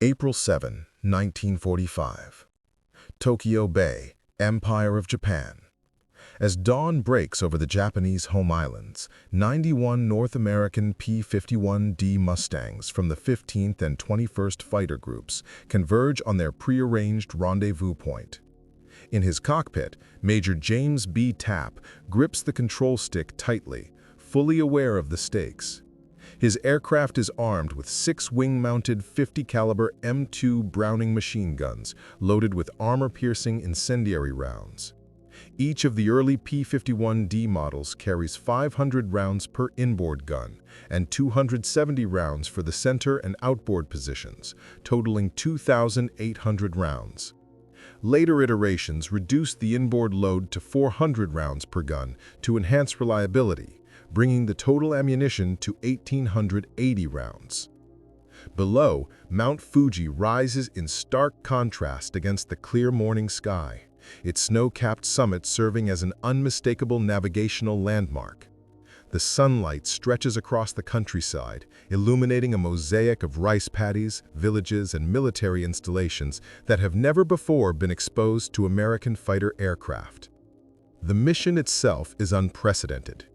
April 7, 1945. Tokyo Bay, Empire of Japan. As dawn breaks over the Japanese home islands, 91 North American P-51D Mustangs from the 15th and 21st Fighter Groups converge on their prearranged rendezvous point. In his cockpit, Major James B. Tapp grips the control stick tightly, fully aware of the stakes. His aircraft is armed with 6 wing-mounted 50-caliber M2 Browning machine guns loaded with armor-piercing incendiary rounds. Each of the early P-51D models carries 500 rounds per inboard gun and 270 rounds for the center and outboard positions, totaling 2,800 rounds. Later iterations reduced the inboard load to 400 rounds per gun to enhance reliability, bringing the total ammunition to 1,880 rounds. Below, Mount Fuji rises in stark contrast against the clear morning sky, its snow-capped summit serving as an unmistakable navigational landmark. The sunlight stretches across the countryside, illuminating a mosaic of rice paddies, villages, and military installations that have never before been exposed to American fighter aircraft. The mission itself is unprecedented.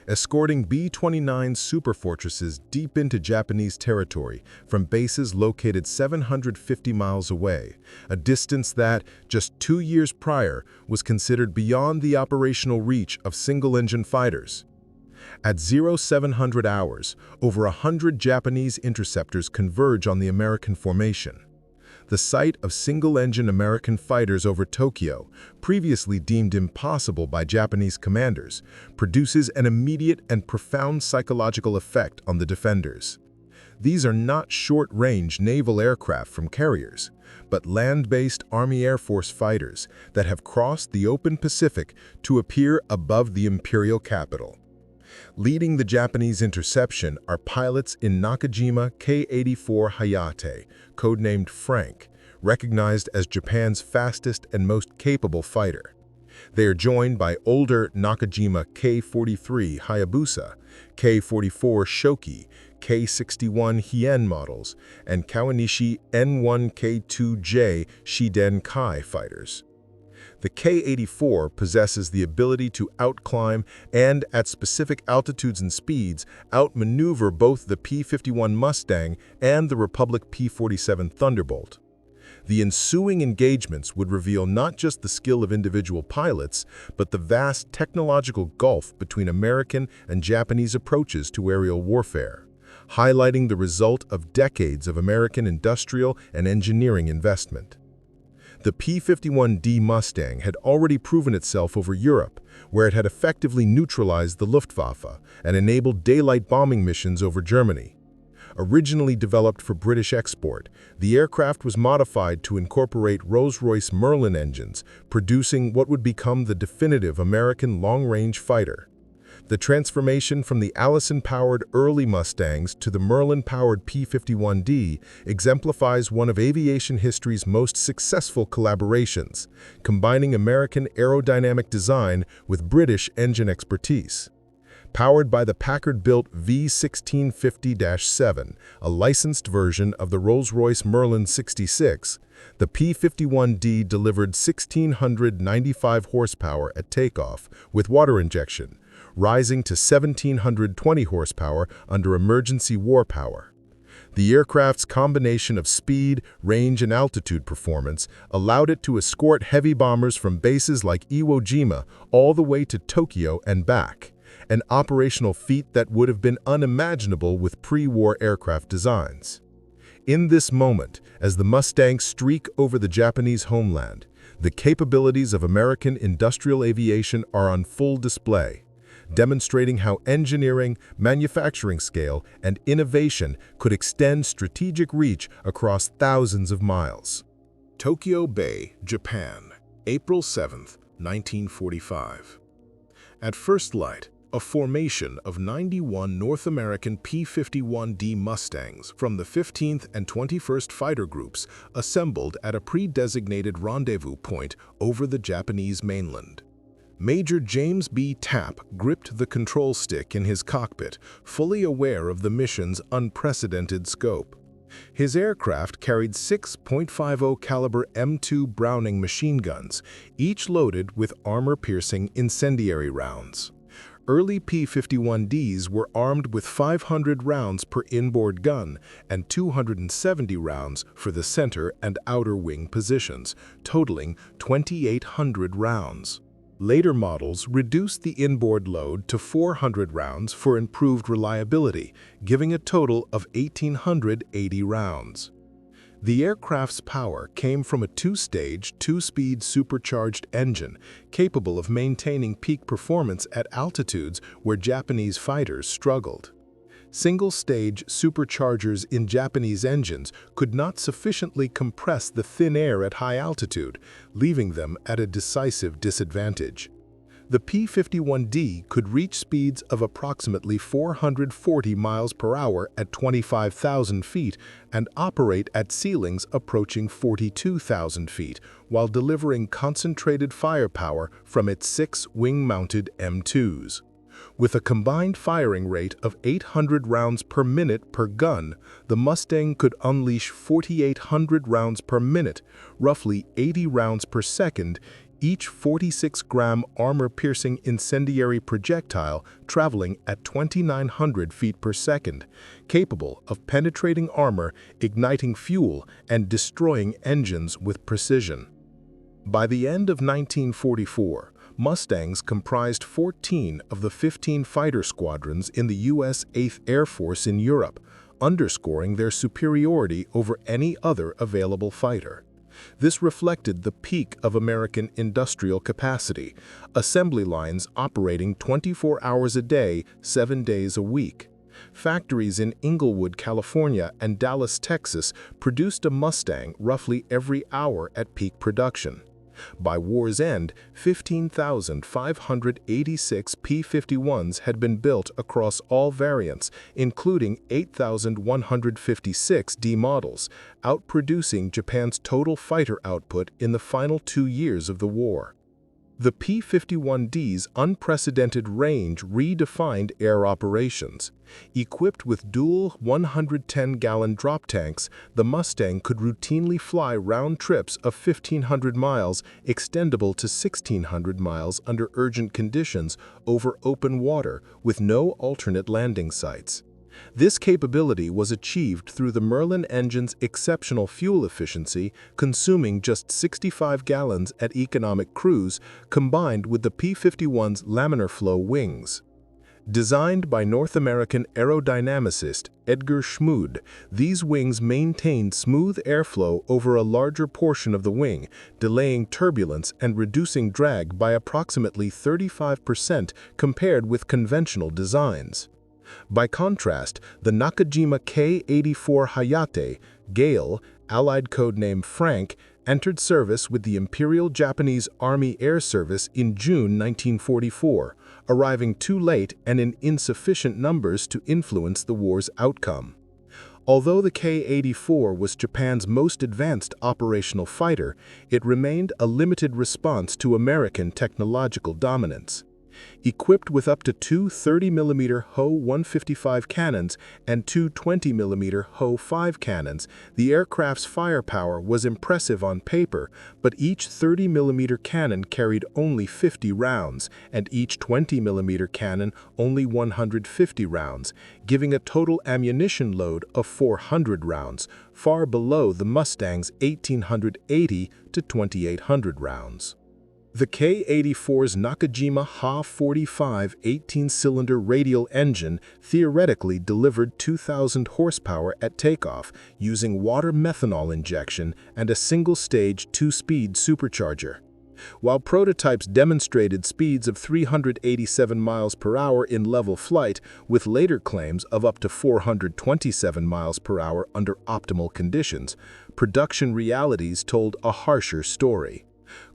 Escorting B-29 superfortresses deep into Japanese territory from bases located 750 miles away, a distance that, just 2 years prior, was considered beyond the operational reach of single-engine fighters. At 0700 hours, over 100 Japanese interceptors converge on the American formation. The sight of single-engine American fighters over Tokyo, previously deemed impossible by Japanese commanders, produces an immediate and profound psychological effect on the defenders. These are not short-range naval aircraft from carriers, but land-based Army Air Force fighters that have crossed the open Pacific to appear above the imperial capital. Leading the Japanese interception are pilots in Nakajima K-84 Hayate, codenamed Frank, recognized as Japan's fastest and most capable fighter. They are joined by older Nakajima K-43 Hayabusa, K-44 Shoki, K-61 Hien models, and Kawanishi N1K2J Shiden Kai fighters. The K-84 possesses the ability to outclimb and, at specific altitudes and speeds, outmaneuver both the P-51 Mustang and the Republic P-47 Thunderbolt. The ensuing engagements would reveal not just the skill of individual pilots, but the vast technological gulf between American and Japanese approaches to aerial warfare, highlighting the result of decades of American industrial and engineering investment. The P-51D Mustang had already proven itself over Europe, where it had effectively neutralized the Luftwaffe and enabled daylight bombing missions over Germany. Originally developed for British export, the aircraft was modified to incorporate Rolls-Royce Merlin engines, producing what would become the definitive American long-range fighter. The transformation from the Allison-powered early Mustangs to the Merlin-powered P-51D exemplifies one of aviation history's most successful collaborations, combining American aerodynamic design with British engine expertise. Powered by the Packard-built V1650-7, a licensed version of the Rolls-Royce Merlin 66, the P-51D delivered 1,695 horsepower at takeoff with water injection, rising to 1,720 horsepower under emergency war power. The aircraft's combination of speed, range, and altitude performance allowed it to escort heavy bombers from bases like Iwo Jima all the way to Tokyo and back, an operational feat that would have been unimaginable with pre-war aircraft designs. In this moment, as the Mustangs streak over the Japanese homeland, the capabilities of American industrial aviation are on full display, demonstrating how engineering, manufacturing scale, and innovation could extend strategic reach across thousands of miles. Tokyo Bay, Japan, April 7, 1945. At first light, a formation of 91 North American P-51D Mustangs from the 15th and 21st Fighter Groups assembled at a pre-designated rendezvous point over the Japanese mainland. Major James B. Tapp gripped the control stick in his cockpit, fully aware of the mission's unprecedented scope. His aircraft carried 6.50 caliber M2 Browning machine guns, each loaded with armor-piercing incendiary rounds. Early P-51Ds were armed with 500 rounds per inboard gun and 270 rounds for the center and outer wing positions, totaling 2,800 rounds. Later models reduced the inboard load to 400 rounds for improved reliability, giving a total of 1,880 rounds. The aircraft's power came from a two-stage, two-speed supercharged engine capable of maintaining peak performance at altitudes where Japanese fighters struggled. Single-stage superchargers in Japanese engines could not sufficiently compress the thin air at high altitude, leaving them at a decisive disadvantage. The P-51D could reach speeds of approximately 440 miles per hour at 25,000 feet and operate at ceilings approaching 42,000 feet while delivering concentrated firepower from its 6 wing-mounted M2s. With a combined firing rate of 800 rounds per minute per gun, the Mustang could unleash 4,800 rounds per minute, roughly 80 rounds per second, each 46-gram armor-piercing incendiary projectile traveling at 2,900 feet per second, capable of penetrating armor, igniting fuel, and destroying engines with precision. By the end of 1944, Mustangs comprised 14 of the 15 fighter squadrons in the U.S. 8th Air Force in Europe, underscoring their superiority over any other available fighter. This reflected the peak of American industrial capacity, assembly lines operating 24 hours a day, 7 days a week. Factories in Inglewood, California and Dallas, Texas produced a Mustang roughly every hour at peak production. By war's end, 15,586 P-51s had been built across all variants, including 8,156 D models, outproducing Japan's total fighter output in the final 2 years of the war. The P-51D's unprecedented range redefined air operations. Equipped with dual 110-gallon drop tanks, the Mustang could routinely fly round trips of 1,500 miles, extendable to 1,600 miles under urgent conditions over open water with no alternate landing sites. This capability was achieved through the Merlin engine's exceptional fuel efficiency, consuming just 65 gallons at economic cruise, combined with the P-51's laminar flow wings. Designed by North American aerodynamicist Edgar Schmood, these wings maintained smooth airflow over a larger portion of the wing, delaying turbulence and reducing drag by approximately 35% compared with conventional designs. By contrast, the Nakajima K-84 Hayate, Gale, Allied codename Frank, entered service with the Imperial Japanese Army Air Service in June 1944, arriving too late and in insufficient numbers to influence the war's outcome. Although the K-84 was Japan's most advanced operational fighter, it remained a limited response to American technological dominance. Equipped with up to two 30mm Ho-155 cannons and two 20mm Ho-5 cannons, the aircraft's firepower was impressive on paper, but each 30mm cannon carried only 50 rounds, and each 20mm cannon only 150 rounds, giving a total ammunition load of 400 rounds, far below the Mustang's 1,880 to 2,800 rounds. The K-84's Nakajima Ha-45 18-cylinder radial engine theoretically delivered 2,000 horsepower at takeoff using water methanol injection and a single-stage two-speed supercharger. While prototypes demonstrated speeds of 387 miles per hour in level flight, with later claims of up to 427 miles per hour under optimal conditions, production realities told a harsher story.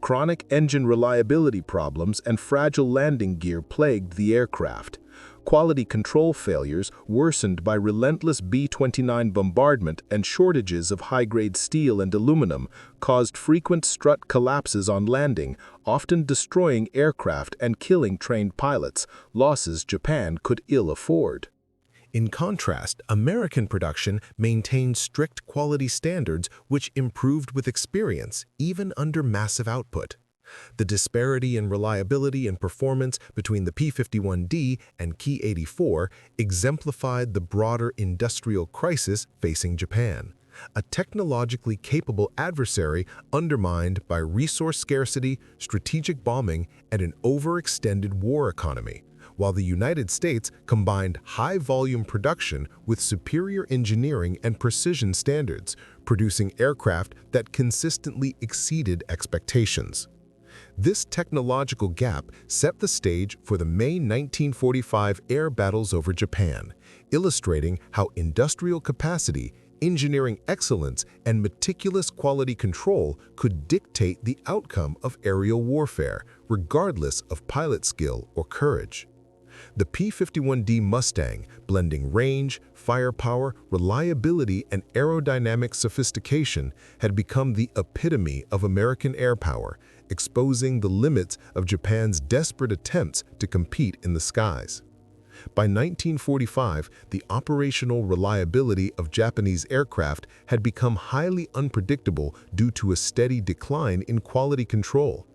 Chronic engine reliability problems and fragile landing gear plagued the aircraft. Quality control failures, worsened by relentless B-29 bombardment and shortages of high-grade steel and aluminum, caused frequent strut collapses on landing, often destroying aircraft and killing trained pilots, losses Japan could ill afford. In contrast, American production maintained strict quality standards which improved with experience, even under massive output. The disparity in reliability and performance between the P-51D and Ki-84 exemplified the broader industrial crisis facing Japan, a technologically capable adversary undermined by resource scarcity, strategic bombing, and an overextended war economy, while the United States combined high-volume production with superior engineering and precision standards, producing aircraft that consistently exceeded expectations. This technological gap set the stage for the May 1945 air battles over Japan, illustrating how industrial capacity, engineering excellence, and meticulous quality control could dictate the outcome of aerial warfare, regardless of pilot skill or courage. The P-51D Mustang, blending range, firepower, reliability, and aerodynamic sophistication, had become the epitome of American air power, exposing the limits of Japan's desperate attempts to compete in the skies. By 1945, the operational reliability of Japanese aircraft had become highly unpredictable due to a steady decline in quality control.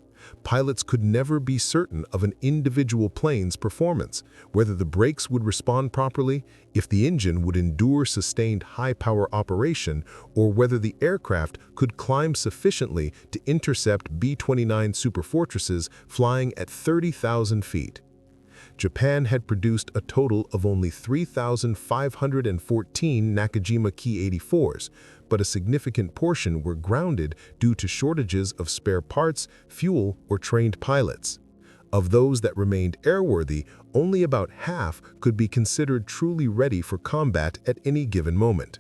Pilots could never be certain of an individual plane's performance, whether the brakes would respond properly, if the engine would endure sustained high-power operation, or whether the aircraft could climb sufficiently to intercept B-29 superfortresses flying at 30,000 feet. Japan had produced a total of only 3,514 Nakajima Ki-84s, but a significant portion were grounded due to shortages of spare parts, fuel, or trained pilots. Of those that remained airworthy, only about half could be considered truly ready for combat at any given moment.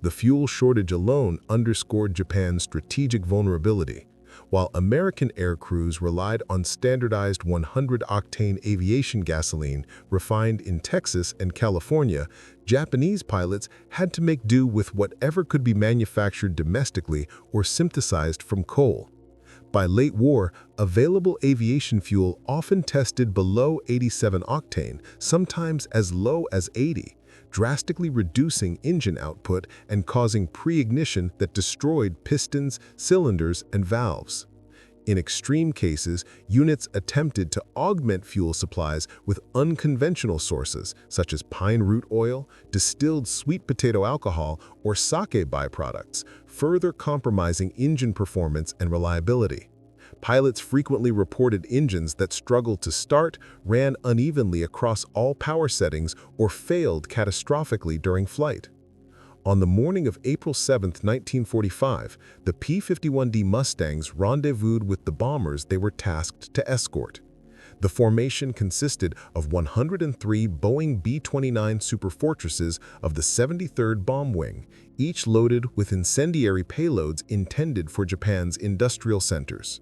The fuel shortage alone underscored Japan's strategic vulnerability. While American air crews relied on standardized 100-octane aviation gasoline refined in Texas and California, Japanese pilots had to make do with whatever could be manufactured domestically or synthesized from coal. By late war, available aviation fuel often tested below 87 octane, sometimes as low as 80, drastically reducing engine output and causing pre-ignition that destroyed pistons, cylinders, and valves. In extreme cases, units attempted to augment fuel supplies with unconventional sources such as pine root oil, distilled sweet potato alcohol, or sake byproducts, further compromising engine performance and reliability. Pilots frequently reported engines that struggled to start, ran unevenly across all power settings, or failed catastrophically during flight. On the morning of April 7, 1945, the P-51D Mustangs rendezvoused with the bombers they were tasked to escort. The formation consisted of 103 Boeing B-29 Superfortresses of the 73rd Bomb Wing, each loaded with incendiary payloads intended for Japan's industrial centers.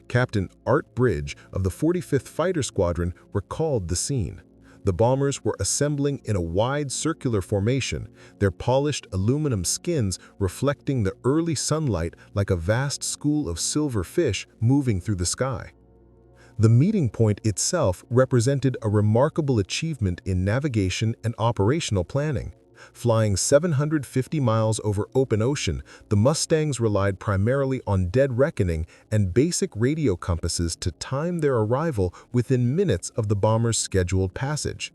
Captain Art Bridge of the 45th Fighter Squadron recalled the scene. The bombers were assembling in a wide circular formation, their polished aluminum skins reflecting the early sunlight like a vast school of silver fish moving through the sky. The meeting point itself represented a remarkable achievement in navigation and operational planning. Flying 750 miles over open ocean, the Mustangs relied primarily on dead reckoning and basic radio compasses to time their arrival within minutes of the bomber's scheduled passage.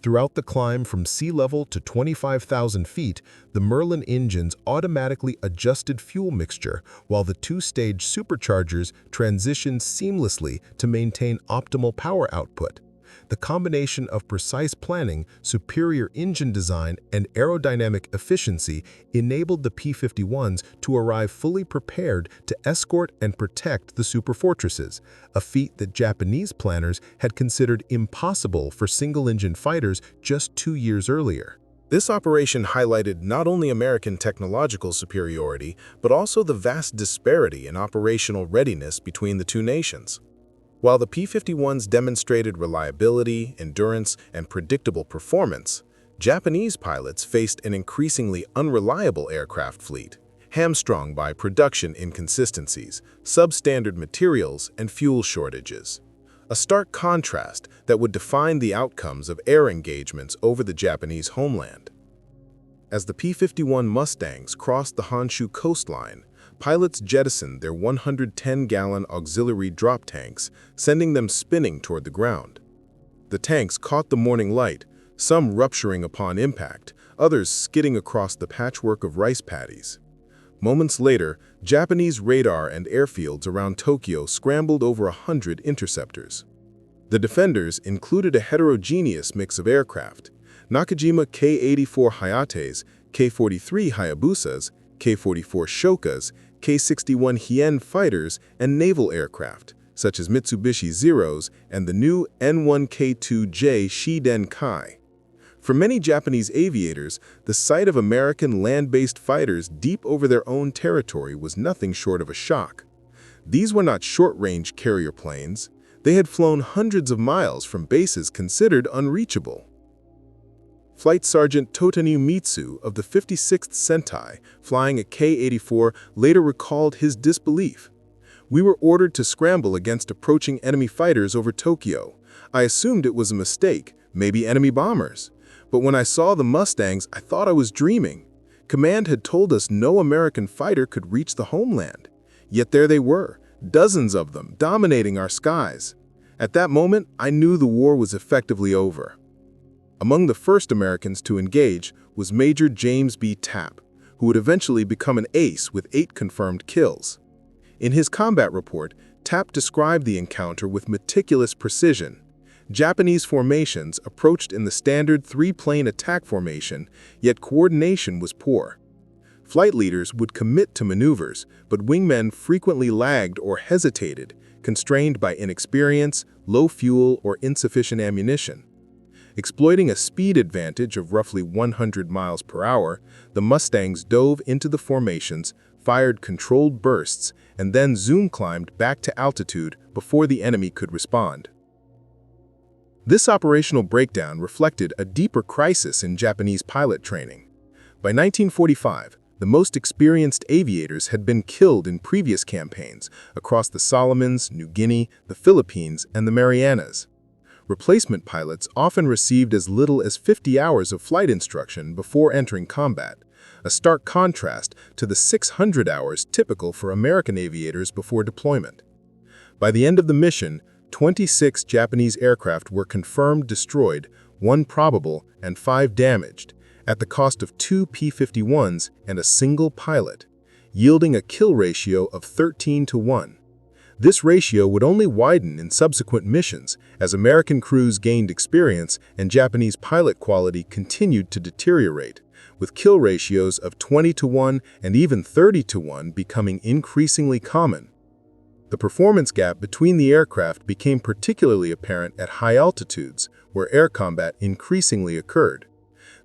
Throughout the climb from sea level to 25,000 feet, the Merlin engines automatically adjusted fuel mixture, while the two-stage superchargers transitioned seamlessly to maintain optimal power output. The combination of precise planning, superior engine design, and aerodynamic efficiency enabled the P-51s to arrive fully prepared to escort and protect the superfortresses, a feat that Japanese planners had considered impossible for single-engine fighters just 2 years earlier. This operation highlighted not only American technological superiority, but also the vast disparity in operational readiness between the two nations. While the P-51s demonstrated reliability, endurance, and predictable performance, Japanese pilots faced an increasingly unreliable aircraft fleet, hamstrung by production inconsistencies, substandard materials, and fuel shortages. a stark contrast that would define the outcomes of air engagements over the Japanese homeland. As the P-51 Mustangs crossed the Honshu coastline, pilots jettisoned their 110-gallon auxiliary drop tanks, sending them spinning toward the ground. The tanks caught the morning light, some rupturing upon impact, others skidding across the patchwork of rice paddies. Moments later, Japanese radar and airfields around Tokyo scrambled over 100 interceptors. The defenders included a heterogeneous mix of aircraft: Nakajima K-84 Hayates, K-43 Hayabusas, K-44 Shokas, K-61 Hien fighters, and naval aircraft, such as Mitsubishi Zeros and the new N-1K2J Shiden Kai. For many Japanese aviators, the sight of American land-based fighters deep over their own territory was nothing short of a shock. These were not short-range carrier planes. They had flown hundreds of miles from bases considered unreachable. Flight Sergeant Totani Mitsu of the 56th Sentai, flying a K-84, later recalled his disbelief. "We were ordered to scramble against approaching enemy fighters over Tokyo. I assumed it was a mistake, maybe enemy bombers. But when I saw the Mustangs, I thought I was dreaming. Command had told us no American fighter could reach the homeland. Yet there they were, dozens of them, dominating our skies. At that moment, I knew the war was effectively over." Among the first Americans to engage was Major James B. Tapp, who would eventually become an ace with 8 confirmed kills. In his combat report, Tapp described the encounter with meticulous precision. Japanese formations approached in the standard 3-plane attack formation, yet coordination was poor. Flight leaders would commit to maneuvers, but wingmen frequently lagged or hesitated, constrained by inexperience, low fuel, or insufficient ammunition. Exploiting a speed advantage of roughly 100 miles per hour, the Mustangs dove into the formations, fired controlled bursts, and then zoom climbed back to altitude before the enemy could respond. This operational breakdown reflected a deeper crisis in Japanese pilot training. By 1945, the most experienced aviators had been killed in previous campaigns across the Solomons, New Guinea, the Philippines, and the Marianas. Replacement pilots often received as little as 50 hours of flight instruction before entering combat, a stark contrast to the 600 hours typical for American aviators before deployment. By the end of the mission, 26 Japanese aircraft were confirmed destroyed, 1 probable, and 5 damaged, at the cost of 2 P-51s and a single pilot, yielding a kill ratio of 13-1. This ratio would only widen in subsequent missions as American crews gained experience and Japanese pilot quality continued to deteriorate, with kill ratios of 20-1 and even 30-1 becoming increasingly common. The performance gap between the aircraft became particularly apparent at high altitudes, where air combat increasingly occurred.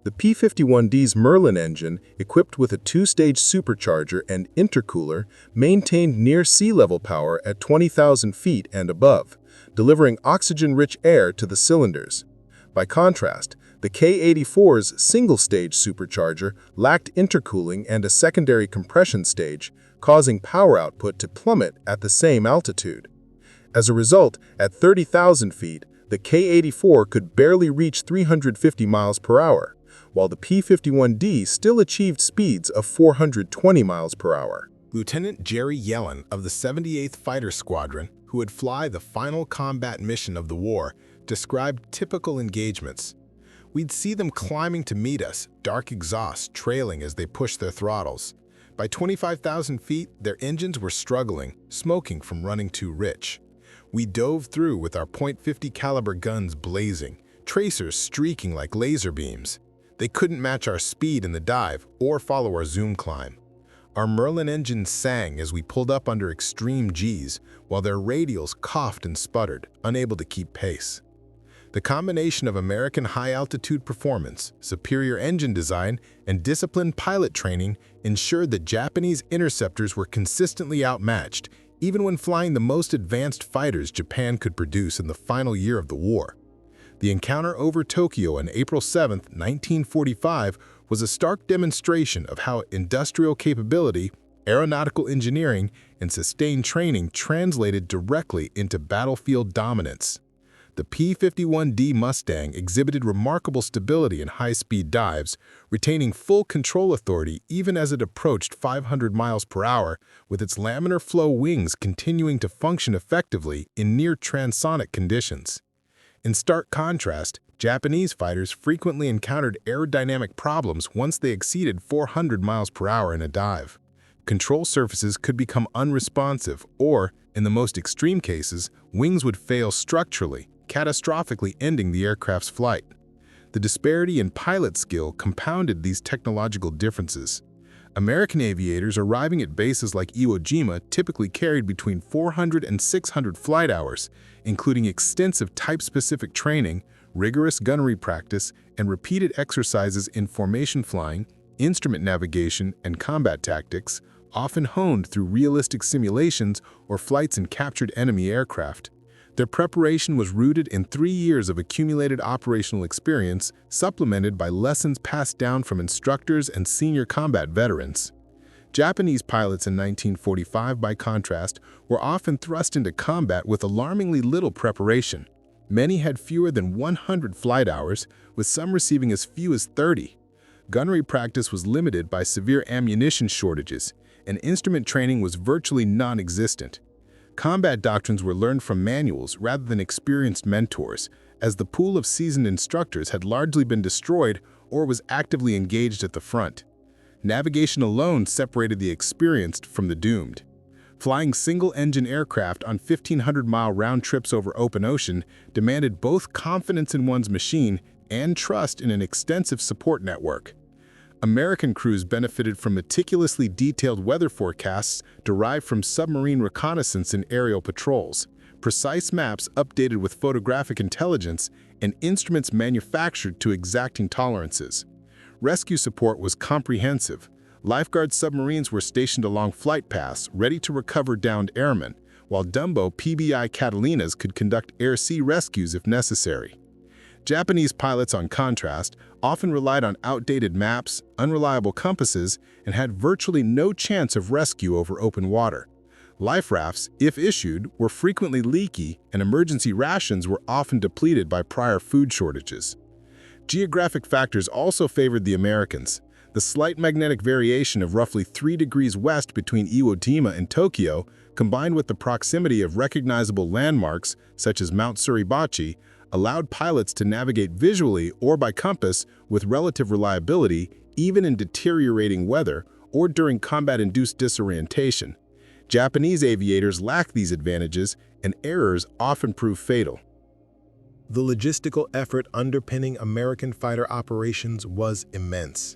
The P-51D's Merlin engine, equipped with a 2-stage supercharger and intercooler, maintained near sea level power at 20,000 feet and above, delivering oxygen-rich air to the cylinders. By contrast, the K-84's single-stage supercharger lacked intercooling and a secondary compression stage, causing power output to plummet at the same altitude. As a result, at 30,000 feet, the K-84 could barely reach 350 miles per hour, while the P-51D still achieved speeds of 420 miles per hour. Lieutenant Jerry Yellen of the 78th Fighter Squadron, who would fly the final combat mission of the war, described typical engagements. "We'd see them climbing to meet us, dark exhaust trailing as they pushed their throttles. By 25,000 feet, their engines were struggling, smoking from running too rich. We dove through with our .50 caliber guns blazing, tracers streaking like laser beams. They couldn't match our speed in the dive or follow our zoom climb. Our Merlin engines sang as we pulled up under extreme Gs, while their radials coughed and sputtered, unable to keep pace." The combination of American high-altitude performance, superior engine design, and disciplined pilot training ensured that Japanese interceptors were consistently outmatched, even when flying the most advanced fighters Japan could produce in the final year of the war. The encounter over Tokyo on April 7, 1945, was a stark demonstration of how industrial capability, aeronautical engineering, and sustained training translated directly into battlefield dominance. The P-51D Mustang exhibited remarkable stability in high-speed dives, retaining full control authority even as it approached 500 miles per hour, with its laminar flow wings continuing to function effectively in near-transonic conditions. In stark contrast, Japanese fighters frequently encountered aerodynamic problems once they exceeded 400 miles per hour in a dive. Control surfaces could become unresponsive or, in the most extreme cases, wings would fail structurally, catastrophically ending the aircraft's flight. The disparity in pilot skill compounded these technological differences. American aviators arriving at bases like Iwo Jima typically carried between 400 and 600 flight hours, including extensive type-specific training, rigorous gunnery practice, and repeated exercises in formation flying, instrument navigation, and combat tactics, often honed through realistic simulations or flights in captured enemy aircraft. Their preparation was rooted in 3 years of accumulated operational experience, supplemented by lessons passed down from instructors and senior combat veterans. Japanese pilots in 1945, by contrast, were often thrust into combat with alarmingly little preparation. Many had fewer than 100 flight hours, with some receiving as few as 30. Gunnery practice was limited by severe ammunition shortages, and instrument training was virtually non-existent. Combat doctrines were learned from manuals rather than experienced mentors, as the pool of seasoned instructors had largely been destroyed or was actively engaged at the front. Navigation alone separated the experienced from the doomed. Flying single-engine aircraft on 1,500-mile round trips over open ocean demanded both confidence in one's machine and trust in an extensive support network. American crews benefited from meticulously detailed weather forecasts derived from submarine reconnaissance and aerial patrols, precise maps updated with photographic intelligence, and instruments manufactured to exacting tolerances. Rescue support was comprehensive. Lifeguard submarines were stationed along flight paths, ready to recover downed airmen, while Dumbo PBI Catalinas could conduct air-sea rescues if necessary. Japanese pilots, on contrast, often relied on outdated maps, unreliable compasses, and had virtually no chance of rescue over open water. Life rafts, if issued, were frequently leaky, and emergency rations were often depleted by prior food shortages. Geographic factors also favored the Americans. The slight magnetic variation of roughly 3 degrees west between Iwo Jima and Tokyo, combined with the proximity of recognizable landmarks such as Mount Suribachi, allowed pilots to navigate visually or by compass with relative reliability even in deteriorating weather or during combat-induced disorientation. Japanese aviators lacked these advantages, and errors often proved fatal. The logistical effort underpinning American fighter operations was immense.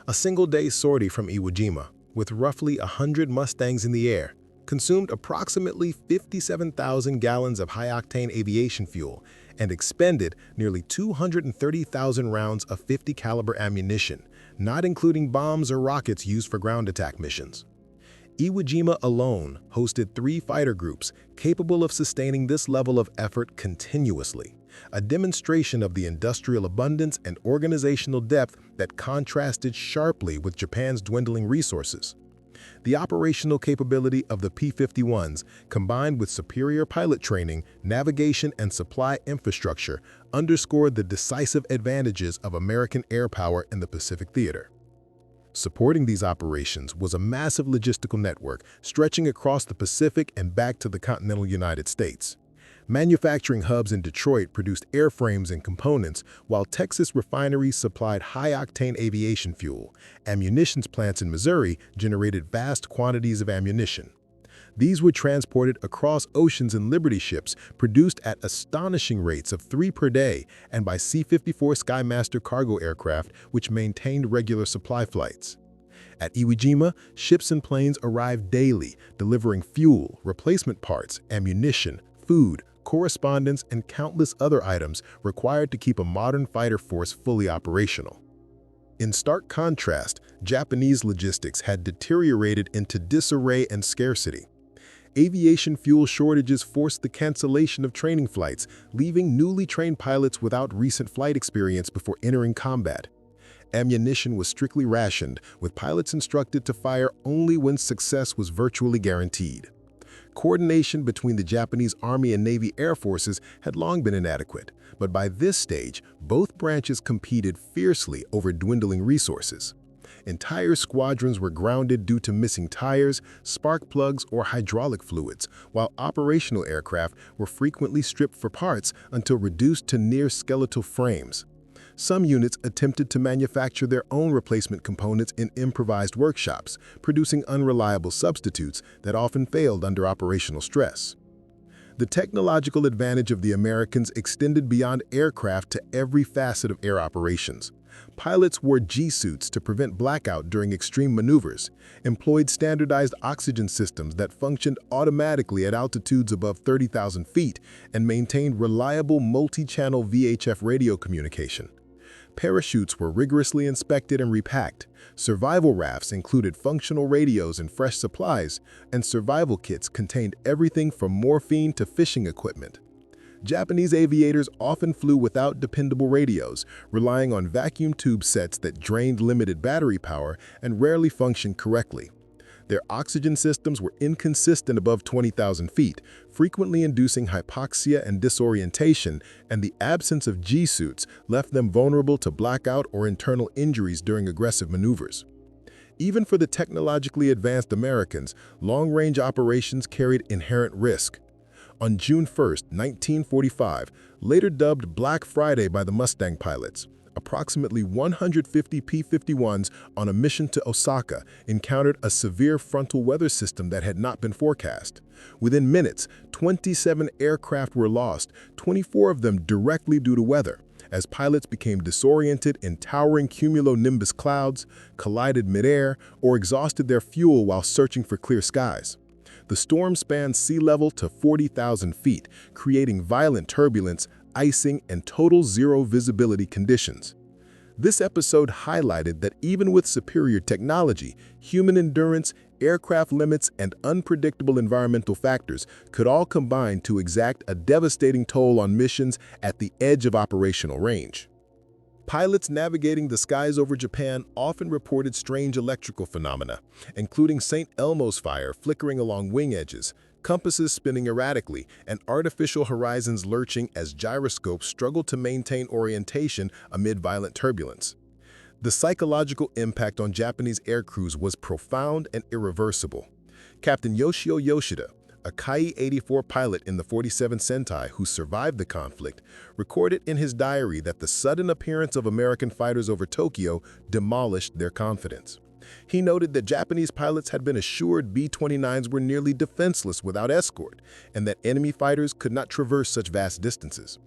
A single-day sortie from Iwo Jima, with roughly 100 Mustangs in the air, consumed approximately 57,000 gallons of high-octane aviation fuel and expended nearly 230,000 rounds of 50 caliber ammunition, not including bombs or rockets used for ground attack missions. Iwo Jima alone hosted 3 fighter groups capable of sustaining this level of effort continuously, a demonstration of the industrial abundance and organizational depth that contrasted sharply with Japan's dwindling resources. The operational capability of the P-51s, combined with superior pilot training, navigation, and supply infrastructure, underscored the decisive advantages of American air power in the Pacific theater. Supporting these operations was a massive logistical network stretching across the Pacific and back to the continental United States. Manufacturing hubs in Detroit produced airframes and components, while Texas refineries supplied high-octane aviation fuel. Ammunitions plants in Missouri generated vast quantities of ammunition. These were transported across oceans in Liberty ships produced at astonishing rates of 3 per day and by C-54 Skymaster cargo aircraft, which maintained regular supply flights. At Iwo Jima, ships and planes arrived daily, delivering fuel, replacement parts, ammunition, food, correspondence, and countless other items required to keep a modern fighter force fully operational. In stark contrast, Japanese logistics had deteriorated into disarray and scarcity. Aviation fuel shortages forced the cancellation of training flights, leaving newly trained pilots without recent flight experience before entering combat. Ammunition was strictly rationed, with pilots instructed to fire only when success was virtually guaranteed. Coordination between the Japanese Army and Navy Air Forces had long been inadequate, but by this stage, both branches competed fiercely over dwindling resources. Entire squadrons were grounded due to missing tires, spark plugs, or hydraulic fluids, while operational aircraft were frequently stripped for parts until reduced to near skeletal frames. Some units attempted to manufacture their own replacement components in improvised workshops, producing unreliable substitutes that often failed under operational stress. The technological advantage of the Americans extended beyond aircraft to every facet of air operations. Pilots wore G-suits to prevent blackout during extreme maneuvers, employed standardized oxygen systems that functioned automatically at altitudes above 30,000 feet, and maintained reliable multi-channel VHF radio communication. Parachutes were rigorously inspected and repacked. Survival rafts included functional radios and fresh supplies, and survival kits contained everything from morphine to fishing equipment. Japanese aviators often flew without dependable radios, relying on vacuum tube sets that drained limited battery power and rarely functioned correctly. Their oxygen systems were inconsistent above 20,000 feet, frequently inducing hypoxia and disorientation, and the absence of G-suits left them vulnerable to blackout or internal injuries during aggressive maneuvers. Even for the technologically advanced Americans, long-range operations carried inherent risk. On June 1, 1945, later dubbed Black Friday by the Mustang pilots, approximately 150 P-51s on a mission to Osaka encountered a severe frontal weather system that had not been forecast. Within minutes, 27 aircraft were lost, 24 of them directly due to weather, as pilots became disoriented in towering cumulonimbus clouds, collided midair, or exhausted their fuel while searching for clear skies. The storm spanned sea level to 40,000 feet, creating violent turbulence, icing, and total zero visibility conditions. This episode highlighted that even with superior technology, human endurance, aircraft limits, and unpredictable environmental factors could all combine to exact a devastating toll on missions at the edge of operational range. Pilots navigating the skies over Japan often reported strange electrical phenomena, including St. Elmo's fire flickering along wing edges, compasses spinning erratically, and artificial horizons lurching as gyroscopes struggled to maintain orientation amid violent turbulence. The psychological impact on Japanese air crews was profound and irreversible. Captain Yoshio Yoshida, a Ki-84 pilot in the 47th Sentai who survived the conflict, recorded in his diary that the sudden appearance of American fighters over Tokyo demolished their confidence. He noted that Japanese pilots had been assured B-29s were nearly defenseless without escort, and that enemy fighters could not traverse such vast distances.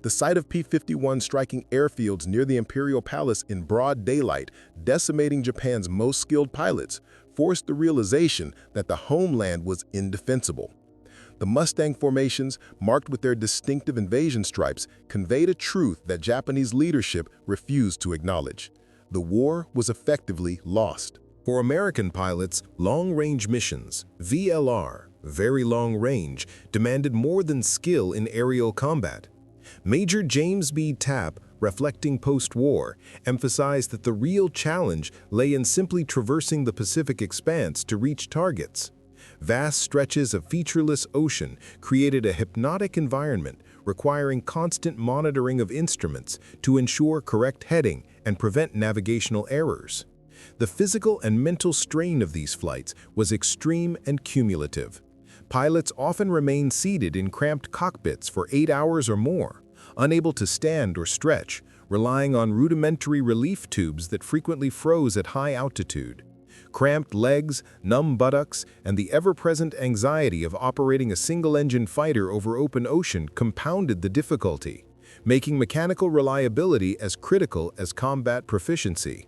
The sight of P-51 striking airfields near the Imperial Palace in broad daylight, decimating Japan's most skilled pilots, forced the realization that the homeland was indefensible. The Mustang formations, marked with their distinctive invasion stripes, conveyed a truth that Japanese leadership refused to acknowledge. The war was effectively lost. For American pilots, long-range missions, VLR, very long range, demanded more than skill in aerial combat. Major James B. Tapp, reflecting post-war, emphasized that the real challenge lay in simply traversing the Pacific expanse to reach targets. Vast stretches of featureless ocean created a hypnotic environment requiring constant monitoring of instruments to ensure correct heading and prevent navigational errors. The physical and mental strain of these flights was extreme and cumulative. Pilots often remained seated in cramped cockpits for 8 hours or more, unable to stand or stretch, relying on rudimentary relief tubes that frequently froze at high altitude. Cramped legs, numb buttocks, and the ever-present anxiety of operating a single-engine fighter over open ocean compounded the difficulty, making mechanical reliability as critical as combat proficiency.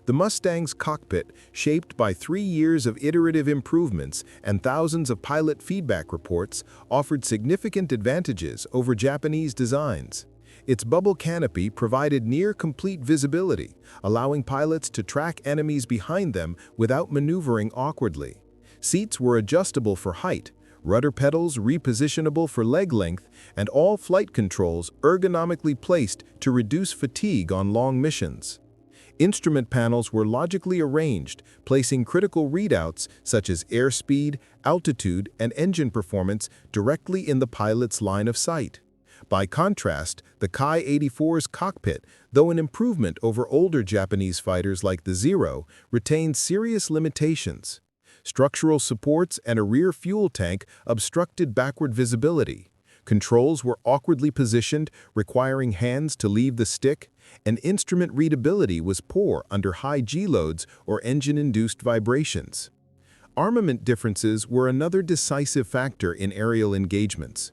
The Mustang's cockpit, shaped by 3 years of iterative improvements and thousands of pilot feedback reports, offered significant advantages over Japanese designs. Its bubble canopy provided near-complete visibility, allowing pilots to track enemies behind them without maneuvering awkwardly. Seats were adjustable for height, rudder pedals repositionable for leg length, and all flight controls ergonomically placed to reduce fatigue on long missions. Instrument panels were logically arranged, placing critical readouts such as airspeed, altitude, and engine performance directly in the pilot's line of sight. By contrast, the Ki-84's cockpit, though an improvement over older Japanese fighters like the Zero, retained serious limitations. Structural supports and a rear fuel tank obstructed backward visibility. Controls were awkwardly positioned, requiring hands to leave the stick, and instrument readability was poor under high G-loads or engine-induced vibrations. Armament differences were another decisive factor in aerial engagements.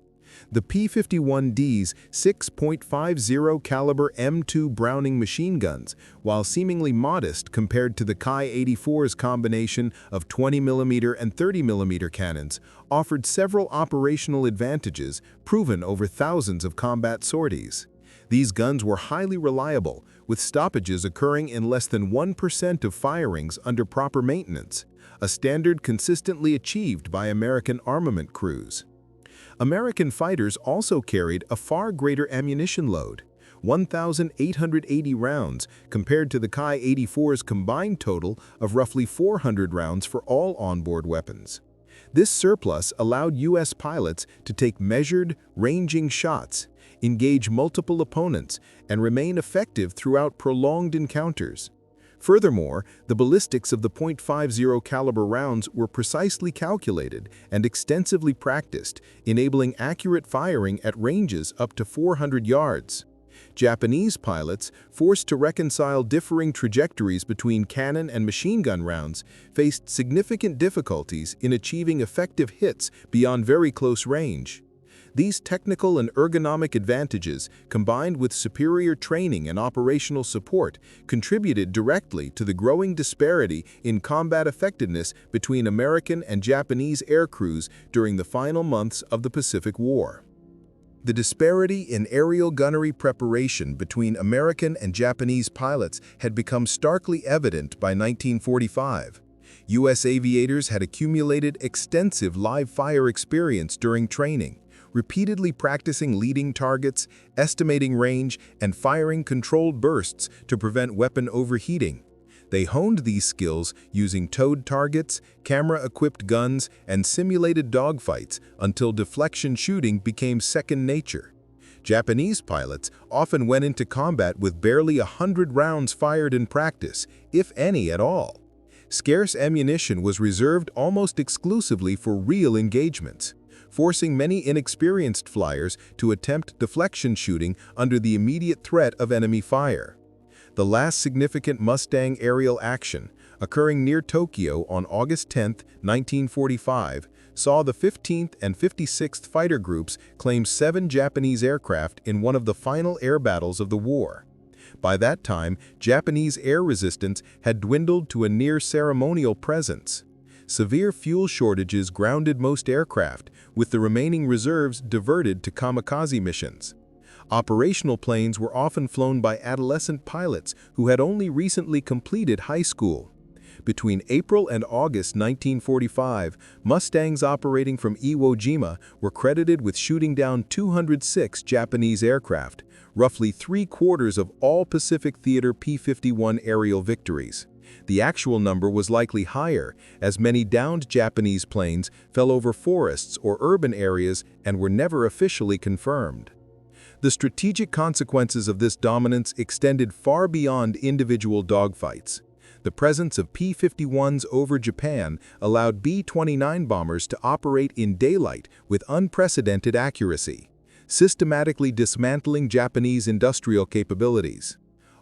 The P-51D's 6.50 caliber M2 Browning machine guns, while seemingly modest compared to the Ki-84's combination of 20mm and 30mm cannons, offered several operational advantages proven over thousands of combat sorties. These guns were highly reliable, with stoppages occurring in less than 1% of firings under proper maintenance, a standard consistently achieved by American armament crews. American fighters also carried a far greater ammunition load, 1,880 rounds compared to the Ki-84's combined total of roughly 400 rounds for all onboard weapons. This surplus allowed U.S. pilots to take measured, ranging shots, engage multiple opponents, and remain effective throughout prolonged encounters. Furthermore, the ballistics of the .50 caliber rounds were precisely calculated and extensively practiced, enabling accurate firing at ranges up to 400 yards. Japanese pilots, forced to reconcile differing trajectories between cannon and machine gun rounds, faced significant difficulties in achieving effective hits beyond very close range. These technical and ergonomic advantages, combined with superior training and operational support, contributed directly to the growing disparity in combat effectiveness between American and Japanese aircrews during the final months of the Pacific War. The disparity in aerial gunnery preparation between American and Japanese pilots had become starkly evident by 1945. U.S. aviators had accumulated extensive live-fire experience during training, repeatedly practicing leading targets, estimating range, and firing controlled bursts to prevent weapon overheating. They honed these skills using towed targets, camera-equipped guns, and simulated dogfights until deflection shooting became second nature. Japanese pilots often went into combat with barely 100 rounds fired in practice, if any at all. Scarce ammunition was reserved almost exclusively for real engagements, forcing many inexperienced flyers to attempt deflection shooting under the immediate threat of enemy fire. The last significant Mustang aerial action, occurring near Tokyo on August 10, 1945, saw the 15th and 56th Fighter Groups claim 7 Japanese aircraft in one of the final air battles of the war. By that time, Japanese air resistance had dwindled to a near-ceremonial presence. Severe fuel shortages grounded most aircraft, with the remaining reserves diverted to kamikaze missions. Operational planes were often flown by adolescent pilots who had only recently completed high school. Between April and August 1945, Mustangs operating from Iwo Jima were credited with shooting down 206 Japanese aircraft, roughly 3/4 of all Pacific Theater P-51 aerial victories. The actual number was likely higher, as many downed Japanese planes fell over forests or urban areas and were never officially confirmed. The strategic consequences of this dominance extended far beyond individual dogfights. The presence of P-51s over Japan allowed B-29 bombers to operate in daylight with unprecedented accuracy, systematically dismantling Japanese industrial capabilities.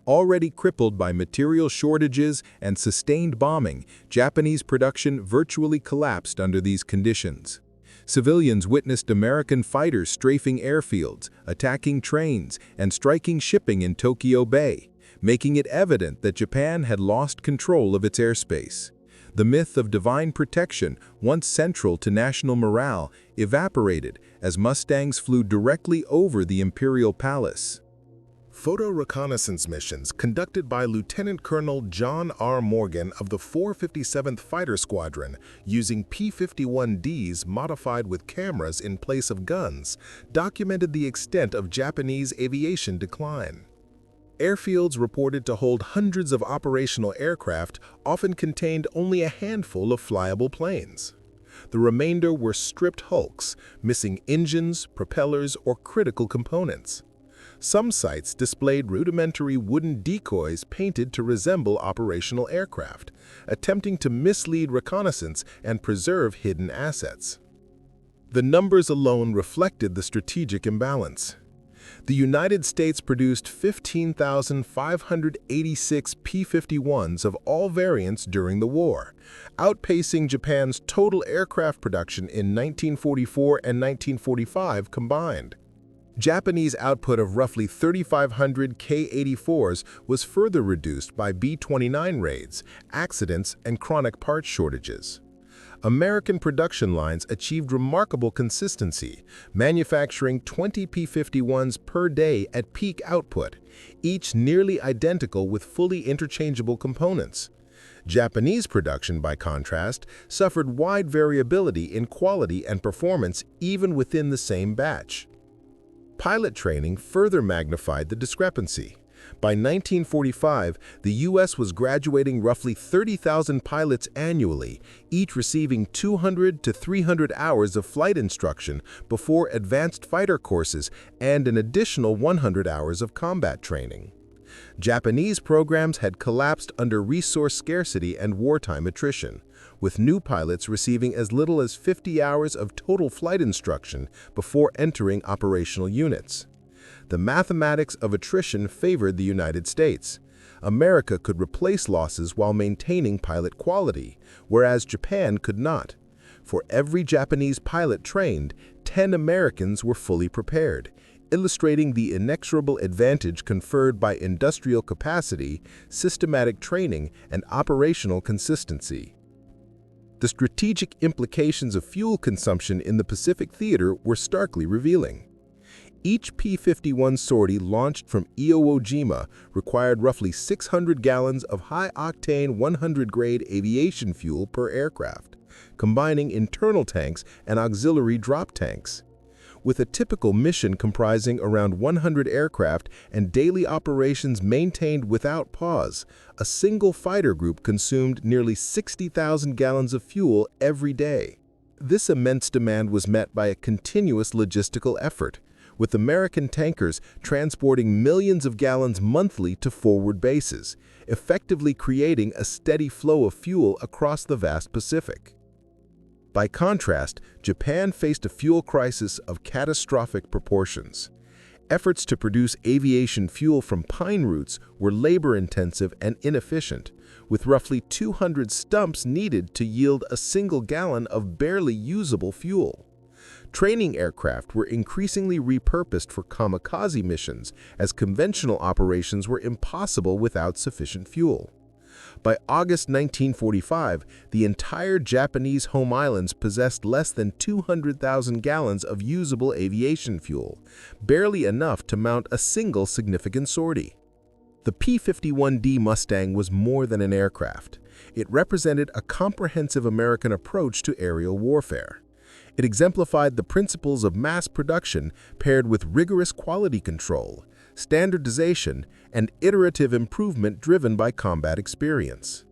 Already crippled by material shortages and sustained bombing, Japanese production virtually collapsed under these conditions. Civilians witnessed American fighters strafing airfields, attacking trains, and striking shipping in Tokyo Bay, making it evident that Japan had lost control of its airspace. The myth of divine protection, once central to national morale, evaporated as Mustangs flew directly over the imperial palace. Photo reconnaissance missions conducted by Lieutenant Colonel John R. Morgan of the 457th Fighter Squadron using P-51Ds modified with cameras in place of guns documented the extent of Japanese aviation decline. Airfields reported to hold hundreds of operational aircraft often contained only a handful of flyable planes. The remainder were stripped hulks, missing engines, propellers, or critical components. Some sites displayed rudimentary wooden decoys painted to resemble operational aircraft, attempting to mislead reconnaissance and preserve hidden assets. The numbers alone reflected the strategic imbalance. The United States produced 15,586 P-51s of all variants during the war, outpacing Japan's total aircraft production in 1944 and 1945 combined. Japanese output of roughly 3,500 K-84s was further reduced by B-29 raids, accidents, and chronic parts shortages. American production lines achieved remarkable consistency, manufacturing 20 P-51s per day at peak output, each nearly identical with fully interchangeable components. Japanese production, by contrast, suffered wide variability in quality and performance even within the same batch. Pilot training further magnified the discrepancy. By 1945, the U.S. was graduating roughly 30,000 pilots annually, each receiving 200 to 300 hours of flight instruction before advanced fighter courses and an additional 100 hours of combat training. Japanese programs had collapsed under resource scarcity and wartime attrition, with new pilots receiving as little as 50 hours of total flight instruction before entering operational units. The mathematics of attrition favored the United States. America could replace losses while maintaining pilot quality, whereas Japan could not. For every Japanese pilot trained, 10 Americans were fully prepared, illustrating the inexorable advantage conferred by industrial capacity, systematic training, and operational consistency. The strategic implications of fuel consumption in the Pacific theater were starkly revealing. Each P-51 sortie launched from Iwo Jima required roughly 600 gallons of high-octane 100-grade aviation fuel per aircraft, combining internal tanks and auxiliary drop tanks. With a typical mission comprising around 100 aircraft and daily operations maintained without pause, a single fighter group consumed nearly 60,000 gallons of fuel every day. This immense demand was met by a continuous logistical effort, with American tankers transporting millions of gallons monthly to forward bases, effectively creating a steady flow of fuel across the vast Pacific. By contrast, Japan faced a fuel crisis of catastrophic proportions. Efforts to produce aviation fuel from pine roots were labor-intensive and inefficient, with roughly 200 stumps needed to yield a single gallon of barely usable fuel. Training aircraft were increasingly repurposed for kamikaze missions, as conventional operations were impossible without sufficient fuel. By August 1945, the entire Japanese home islands possessed less than 200,000 gallons of usable aviation fuel, barely enough to mount a single significant sortie. The P-51D Mustang was more than an aircraft. It represented a comprehensive American approach to aerial warfare. It exemplified the principles of mass production paired with rigorous quality control, standardization, and iterative improvement driven by combat experience.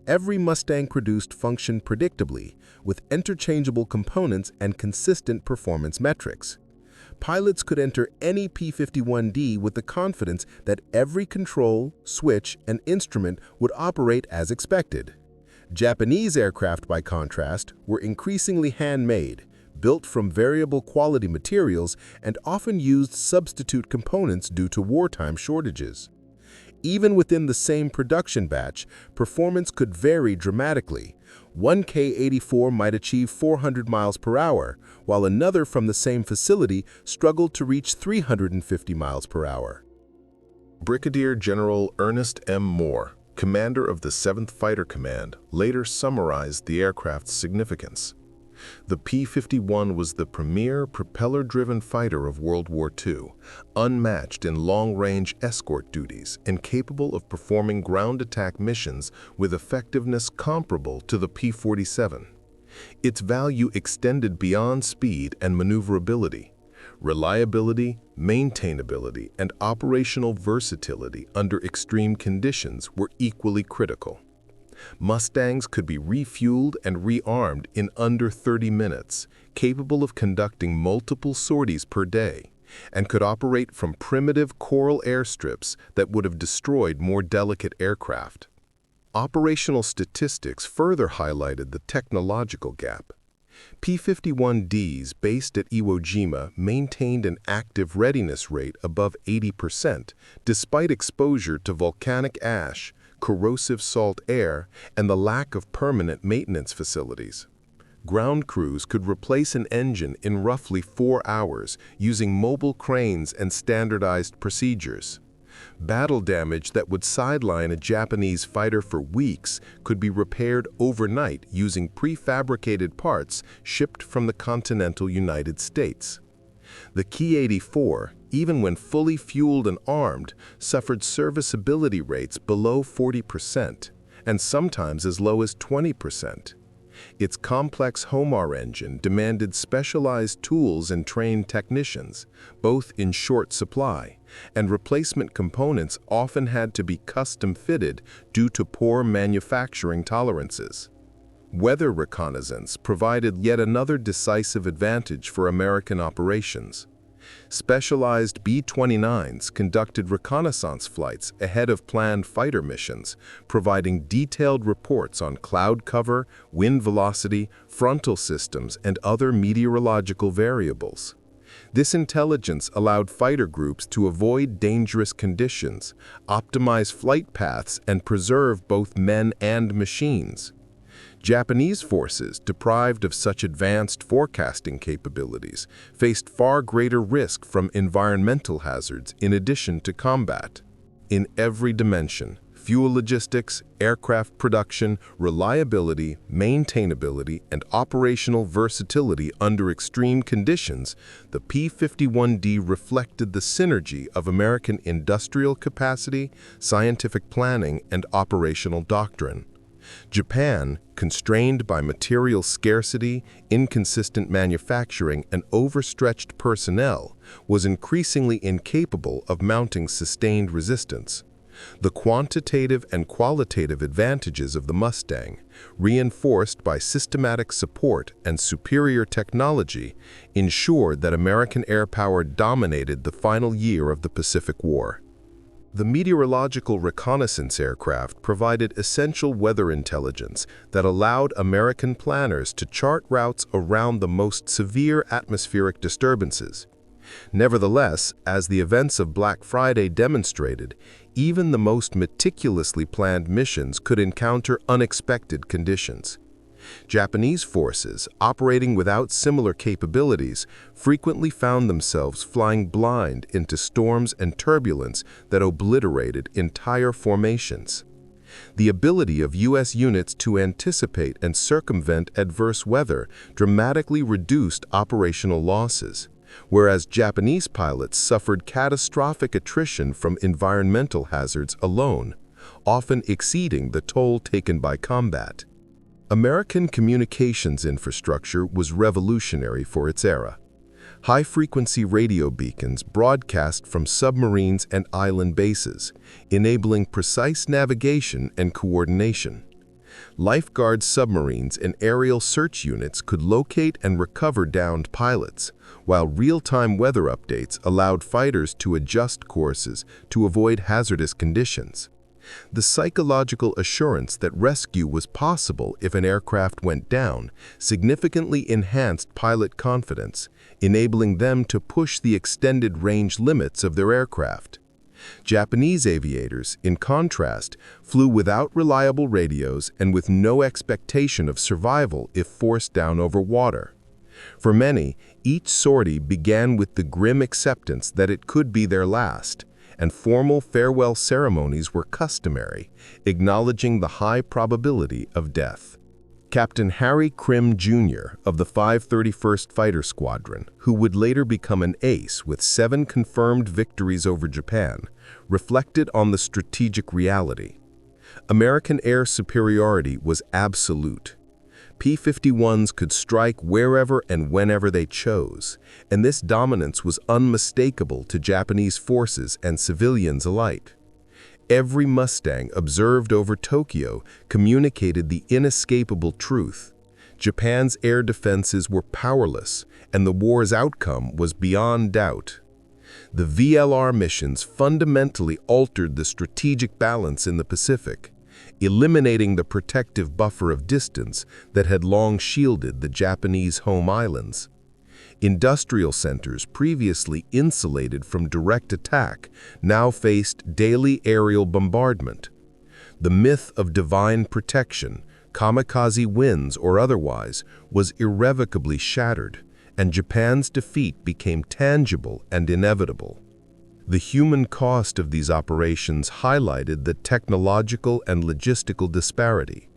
Every Mustang produced functioned predictably, with interchangeable components and consistent performance metrics. Pilots could enter any P-51D with the confidence that every control, switch, and instrument would operate as expected. Japanese aircraft, by contrast, were increasingly handmade, built from variable quality materials, and often used substitute components due to wartime shortages. Even within the same production batch, performance could vary dramatically. One K-84 might achieve 400 miles per hour, while another from the same facility struggled to reach 350 miles per hour. Brigadier General Ernest M. Moore, commander of the 7th Fighter Command, later summarized the aircraft's significance. The P-51 was the premier propeller-driven fighter of World War II, unmatched in long-range escort duties and capable of performing ground attack missions with effectiveness comparable to the P-47. Its value extended beyond speed and maneuverability. Reliability, maintainability, and operational versatility under extreme conditions were equally critical. Mustangs could be refueled and rearmed in under 30 minutes, capable of conducting multiple sorties per day, and could operate from primitive coral airstrips that would have destroyed more delicate aircraft. Operational statistics further highlighted the technological gap. P-51Ds based at Iwo Jima maintained an active readiness rate above 80% despite exposure to volcanic ash, corrosive salt air, and the lack of permanent maintenance facilities. Ground crews could replace an engine in roughly 4 hours using mobile cranes and standardized procedures. Battle damage that would sideline a Japanese fighter for weeks could be repaired overnight using prefabricated parts shipped from the continental United States. The Ki-84, even when fully fueled and armed, suffered serviceability rates below 40%, and sometimes as low as 20%. Its complex HOMAR engine demanded specialized tools and trained technicians, both in short supply, and replacement components often had to be custom-fitted due to poor manufacturing tolerances. Weather reconnaissance provided yet another decisive advantage for American operations. Specialized B-29s conducted reconnaissance flights ahead of planned fighter missions, providing detailed reports on cloud cover, wind velocity, frontal systems, and other meteorological variables. This intelligence allowed fighter groups to avoid dangerous conditions, optimize flight paths, and preserve both men and machines. Japanese forces, deprived of such advanced forecasting capabilities, faced far greater risk from environmental hazards in addition to combat. In every dimension, fuel logistics, aircraft production, reliability, maintainability, and operational versatility under extreme conditions, the P-51D reflected the synergy of American industrial capacity, scientific planning, and operational doctrine. Japan, constrained by material scarcity, inconsistent manufacturing, and overstretched personnel, was increasingly incapable of mounting sustained resistance. The quantitative and qualitative advantages of the Mustang, reinforced by systematic support and superior technology, ensured that American air power dominated the final year of the Pacific War. The meteorological reconnaissance aircraft provided essential weather intelligence that allowed American planners to chart routes around the most severe atmospheric disturbances. Nevertheless, as the events of Black Friday demonstrated, even the most meticulously planned missions could encounter unexpected conditions. Japanese forces, operating without similar capabilities, frequently found themselves flying blind into storms and turbulence that obliterated entire formations. The ability of U.S. units to anticipate and circumvent adverse weather dramatically reduced operational losses, whereas Japanese pilots suffered catastrophic attrition from environmental hazards alone, often exceeding the toll taken by combat. American communications infrastructure was revolutionary for its era. High-frequency radio beacons broadcast from submarines and island bases, enabling precise navigation and coordination. Lifeguard submarines and aerial search units could locate and recover downed pilots, while real-time weather updates allowed fighters to adjust courses to avoid hazardous conditions. The psychological assurance that rescue was possible if an aircraft went down significantly enhanced pilot confidence, enabling them to push the extended range limits of their aircraft. Japanese aviators, in contrast, flew without reliable radios and with no expectation of survival if forced down over water. For many, each sortie began with the grim acceptance that it could be their last, and formal farewell ceremonies were customary, acknowledging the high probability of death. Captain Harry Krim Jr. of the 531st Fighter Squadron, who would later become an ace with 7 confirmed victories over Japan, reflected on the strategic reality. American air superiority was absolute. P-51s could strike wherever and whenever they chose, and this dominance was unmistakable to Japanese forces and civilians alike. Every Mustang observed over Tokyo communicated the inescapable truth. Japan's air defenses were powerless, and the war's outcome was beyond doubt. The VLR missions fundamentally altered the strategic balance in the Pacific, eliminating the protective buffer of distance that had long shielded the Japanese home islands. Industrial centers previously insulated from direct attack now faced daily aerial bombardment. The myth of divine protection, kamikaze wins or otherwise, was irrevocably shattered, and Japan's defeat became tangible and inevitable. The human cost of these operations highlighted the technological and logistical disparity.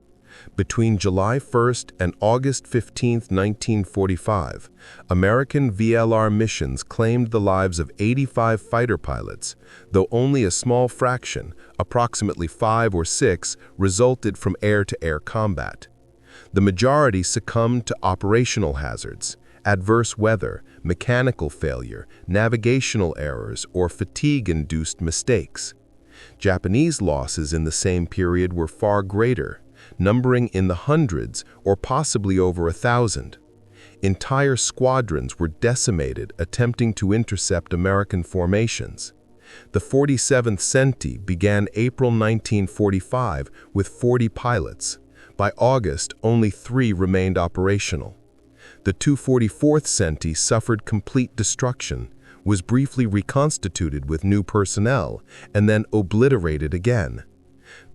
Between July 1st and August 15, 1945, American VLR missions claimed the lives of 85 fighter pilots, though only a small fraction, approximately 5 or 6, resulted from air-to-air combat. The majority succumbed to operational hazards, adverse weather, mechanical failure, navigational errors, or fatigue-induced mistakes. Japanese losses in the same period were far greater, numbering in the hundreds or possibly over 1,000. Entire squadrons were decimated attempting to intercept American formations. The 47th Senti began April 1945 with 40 pilots. By August, only 3 remained operational. The 244th Senti suffered complete destruction, was briefly reconstituted with new personnel, and then obliterated again.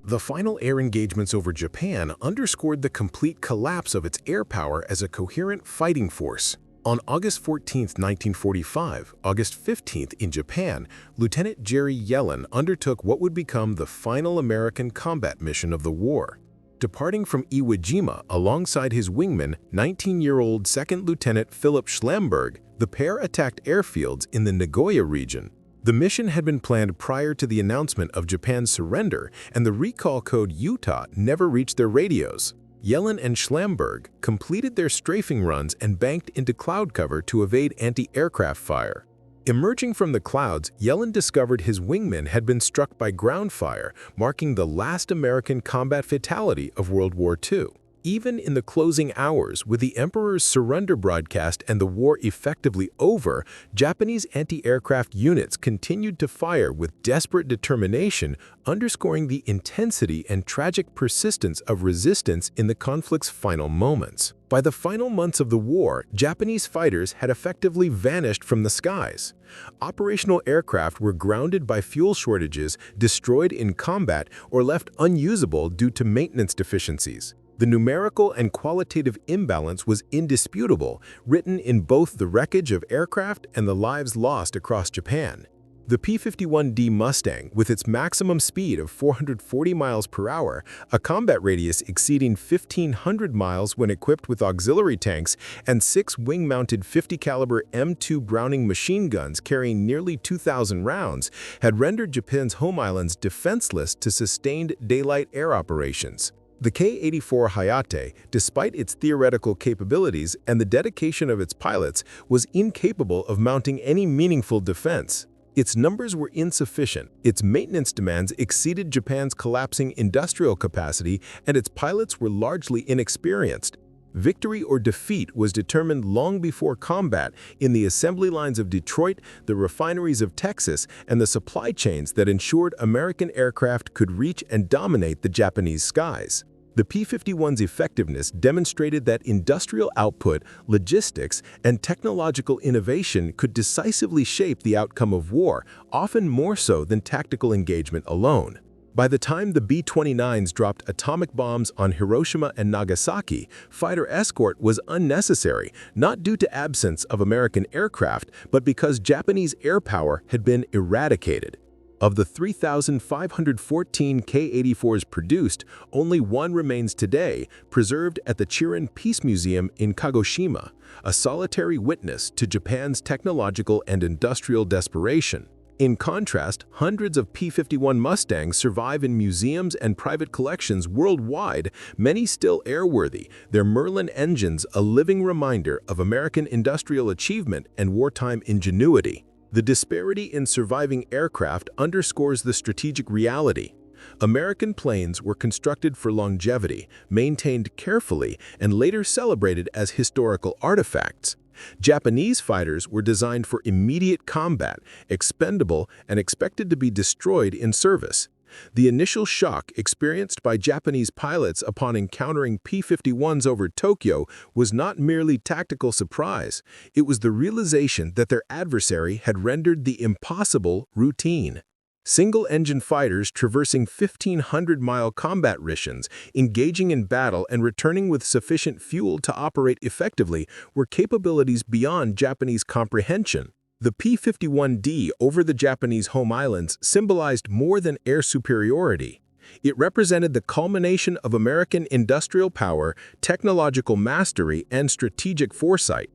The final air engagements over Japan underscored the complete collapse of its air power as a coherent fighting force. On August 14, 1945, August 15 in Japan, Lieutenant Jerry Yellin undertook what would become the final American combat mission of the war. Departing from Iwo Jima alongside his wingman, 19-year-old Second Lieutenant Philip Schlemberg, the pair attacked airfields in the Nagoya region. The mission had been planned prior to the announcement of Japan's surrender, and the recall code Utah never reached their radios. Yellin and Schlemberg completed their strafing runs and banked into cloud cover to evade anti-aircraft fire. Emerging from the clouds, Yellin discovered his wingman had been struck by ground fire, marking the last American combat fatality of World War II. Even in the closing hours, with the Emperor's surrender broadcast and the war effectively over, Japanese anti-aircraft units continued to fire with desperate determination, underscoring the intensity and tragic persistence of resistance in the conflict's final moments. By the final months of the war, Japanese fighters had effectively vanished from the skies. Operational aircraft were grounded by fuel shortages, destroyed in combat, or left unusable due to maintenance deficiencies. The numerical and qualitative imbalance was indisputable, written in both the wreckage of aircraft and the lives lost across Japan. The P-51D Mustang, with its maximum speed of 440 miles per hour, a combat radius exceeding 1,500 miles when equipped with auxiliary tanks, and 6 wing-mounted 50-caliber M2 Browning machine guns carrying nearly 2,000 rounds, had rendered Japan's home islands defenseless to sustained daylight air operations. The K-84 Hayate, despite its theoretical capabilities and the dedication of its pilots, was incapable of mounting any meaningful defense. Its numbers were insufficient, its maintenance demands exceeded Japan's collapsing industrial capacity, and its pilots were largely inexperienced. Victory or defeat was determined long before combat in the assembly lines of Detroit, the refineries of Texas, and the supply chains that ensured American aircraft could reach and dominate the Japanese skies. The P-51's effectiveness demonstrated that industrial output, logistics, and technological innovation could decisively shape the outcome of war, often more so than tactical engagement alone. By the time the B-29s dropped atomic bombs on Hiroshima and Nagasaki, fighter escort was unnecessary, not due to absence of American aircraft, but because Japanese air power had been eradicated. Of the 3,514 K-84s produced, only one remains today, preserved at the Chirin Peace Museum in Kagoshima, a solitary witness to Japan's technological and industrial desperation. In contrast, hundreds of P-51 Mustangs survive in museums and private collections worldwide, many still airworthy, their Merlin engines a living reminder of American industrial achievement and wartime ingenuity. The disparity in surviving aircraft underscores the strategic reality. American planes were constructed for longevity, maintained carefully, and later celebrated as historical artifacts. Japanese fighters were designed for immediate combat, expendable, and expected to be destroyed in service. The initial shock experienced by Japanese pilots upon encountering P-51s over Tokyo was not merely tactical surprise, it was the realization that their adversary had rendered the impossible routine. Single-engine fighters traversing 1,500-mile combat missions, engaging in battle and returning with sufficient fuel to operate effectively were capabilities beyond Japanese comprehension. The P-51D over the Japanese home islands symbolized more than air superiority. It represented the culmination of American industrial power, technological mastery, and strategic foresight.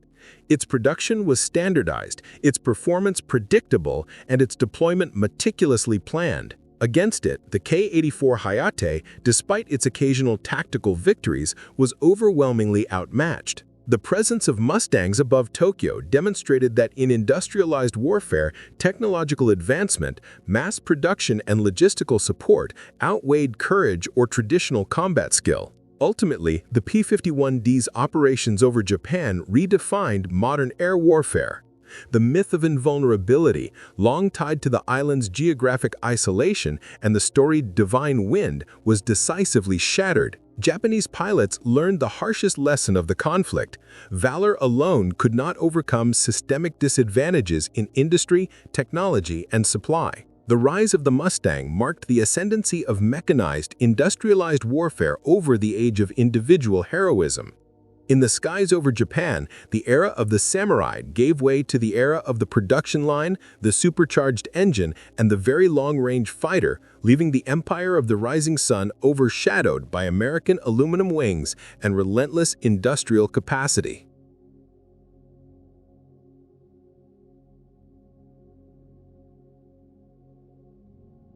Its production was standardized, its performance predictable, and its deployment meticulously planned. Against it, the K-84 Hayate, despite its occasional tactical victories, was overwhelmingly outmatched. The presence of Mustangs above Tokyo demonstrated that in industrialized warfare, technological advancement, mass production, and logistical support outweighed courage or traditional combat skill. Ultimately, the P-51D's operations over Japan redefined modern air warfare. The myth of invulnerability, long tied to the island's geographic isolation and the storied divine wind, was decisively shattered. Japanese pilots learned the harshest lesson of the conflict. Valor alone could not overcome systemic disadvantages in industry, technology, and supply. The rise of the Mustang marked the ascendancy of mechanized, industrialized warfare over the age of individual heroism. In the skies over Japan, the era of the samurai gave way to the era of the production line, the supercharged engine, and the very long-range fighter, leaving the empire of the rising sun overshadowed by American aluminum wings and relentless industrial capacity.